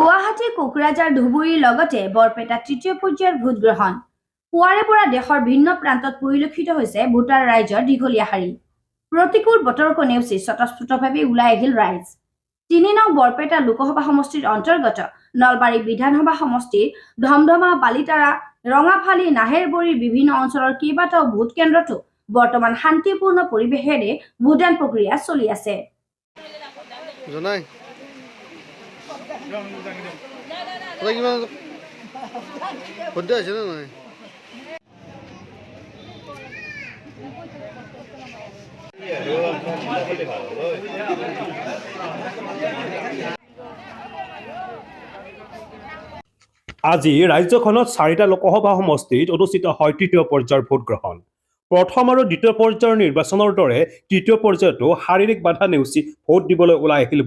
গুৱাহাটী কোকৰাঝাৰ ধুবুৰীৰ লগতে বৰপেটা তৃতীয় পৰ্যায়ৰ ভোটগ্ৰহণ পুৱাৰে পৰা দেশৰ ভিন্ন প্ৰান্তত পৰিলক্ষিত হৈছে ভোটাৰ ৰাইজৰ দীঘলীয়া শাৰী প্ৰতিকূল বতৰক নেওচি স্বতঃস্ফূৰ্তভাৱে ওলাই আহিল ৰাইজ ৩ নং বৰপেটা লোকসভা সমষ্টিৰ অন্তৰ্গত নলবাৰী বিধানসভা সমষ্টিৰ ধমধমা বালিতাৰা ৰঙাফালি নাহেৰবৰীৰ বিভিন্ন অঞ্চলৰ কেইবাটাও ভোট কেন্দ্ৰতো বৰ্তমান শান্তিপূৰ্ণ পৰিৱেশেৰে ভোটদান প্ৰক্ৰিয়া চলি আছে আজি ৰাজ্যখনত 4টা লোকসভা সমষ্টিত অনুষ্ঠিত হয় তৃতীয় পৰ্যায়ৰ ভোটগ্ৰহণ প্ৰথম আৰু দ্বিতীয় পৰ্যায়ৰ নিৰ্বাচনৰ দৰে তৃতীয় পৰ্যায়তো শাৰীৰিক বাধা নেওচি ভোট দিবলৈ ওলাই আহিল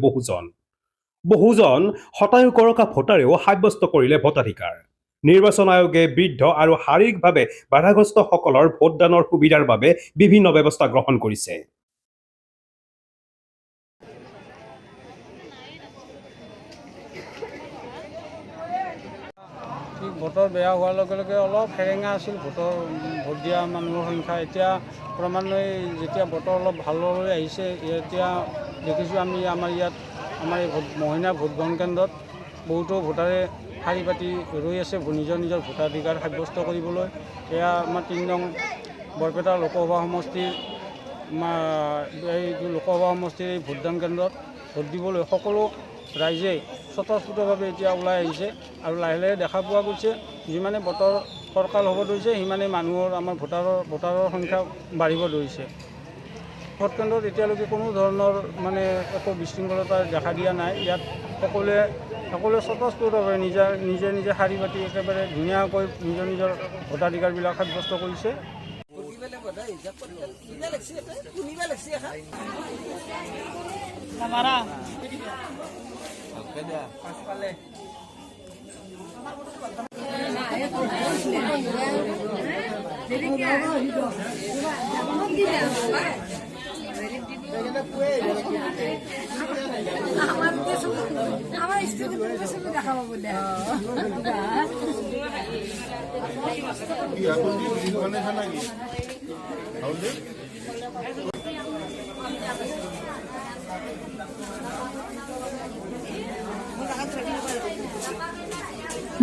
বহুজন শতায়ুকৰকা ভোটাৰেও সাব্যস্ত কৰিলে ভোটাধিকাৰ নিৰ্বাচন আয়োগে বৃদ্ধ আৰু শাৰীৰিকভাৱে বাধাগ্ৰস্তসকলৰ ভোটদানৰ সুবিধাৰ বাবে বিভিন্ন ব্যৱস্থা গ্ৰহণ কৰিছে ভোটৰ বেয়া হোৱাৰ লগে লগে অলপ হেৰেঙা আছিল ভোট দিয়া মানুহৰ সংখ্যা এতিয়া ক্ৰমান্বয়ে যেতিয়া বতৰ অলপ ভাললৈ আহিছে এতিয়া দেখিছোঁ আমি আমাৰ এই মহিলা ভোটগ্ৰহণ কেন্দ্ৰত বহুতো ভোটাৰে শাৰী পাতি ৰৈ আছে নিজৰ ভোটাধিকাৰ সাব্যস্ত কৰিবলৈ এয়া আমাৰ 3 নং বৰপেটা লোকসভা সমষ্টিৰ এই লোকসভা সমষ্টিৰ এই ভোটদান কেন্দ্ৰত ভোট দিবলৈ সকলো ৰাইজে স্বতঃস্ফূৰ্তভাৱে এতিয়া ওলাই আহিছে আৰু লাহে লাহে দেখা পোৱা গৈছে যিমানে বতৰ ফৰকাল হ'ব ধৰিছে সিমানে মানুহৰ আমাৰ ভোটাৰৰ সংখ্যা বাঢ়িব ধৰিছে ভোটকেন্দ্ৰত এতিয়ালৈকে কোনো ধৰণৰ মানে একো বিশৃংখলতা দেখা দিয়া নাই ইয়াত সকলোৱে স্বতঃস্ফূৰ্তভাৱে নিজে শাৰী পাতি একেবাৰে ধুনীয়াকৈ নিজৰ ভোটাধিকাৰবিলাক সাব্যস্ত কৰিছে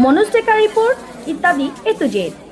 মনোজ ডেকা ৰিপৰ্ট ইত্যাদি A to Z